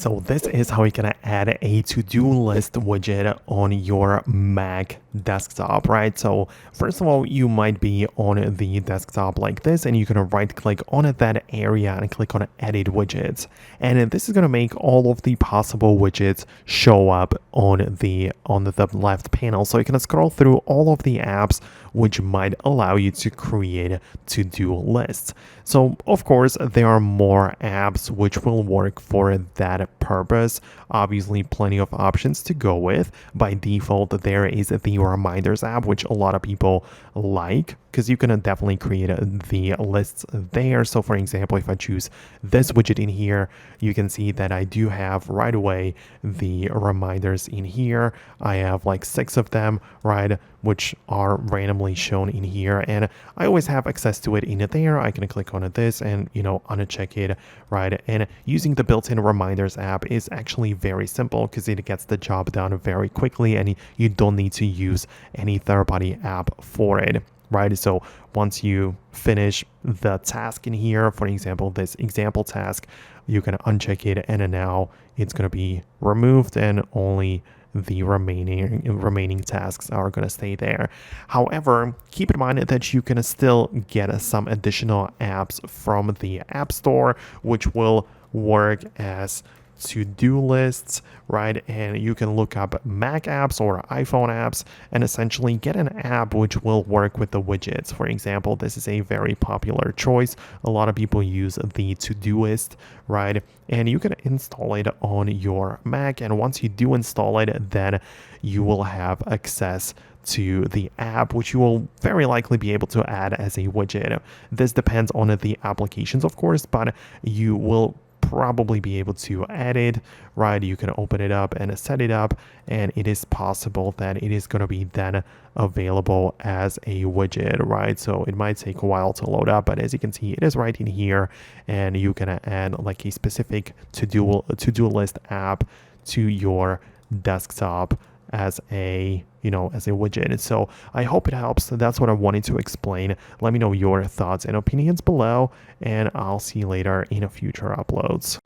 So this is how you can add a to-do list widget on your Mac desktop, right? So first of all, you might be on the desktop like this, and you can right click on that area and click on edit widgets. And this is going to make all of the possible widgets show up on the left panel. So you can scroll through all of the apps which might allow you to create to-do lists. So of course, there are more apps which will work for that purpose. Obviously, plenty of options to go with. By default, there is the Reminders app, which a lot of people like because you can definitely create the lists there. So for example, if I choose this widget in here, you can see that I do have right away the reminders in here. I have like 6 of them, right, which are randomly shown in here, and I always have access to it in there. I can click on this and uncheck it, right? And using the built-in Reminders app is actually very simple because it gets the job done very quickly, and you don't need to use any third-party app for it, right? So once you finish the task in here, for example, this example task, you can uncheck it, and now it's going to be removed, and only the remaining tasks are going to stay there. However, keep in mind that you can still get some additional apps from the App Store, which will work as to-do lists, right? And you can look up Mac apps or iPhone apps and essentially get an app which will work with the widgets. For example, this is a very popular choice. A lot of people use the Todoist, right? And you can install it on your Mac, and once you do install it, then you will have access to the app, which you will very likely be able to add as a widget. This depends on the applications, of course, but you will probably be able to add it, right? You can open it up and set it up, and it is possible that it is going to be then available as a widget, right? So it might take a while to load up, but as you can see, it is right in here, and you can add like a specific to-do list app to your desktop as a widget. So I hope it helps. That's what I wanted to explain. Let me know your thoughts and opinions below, and I'll see you later in future uploads.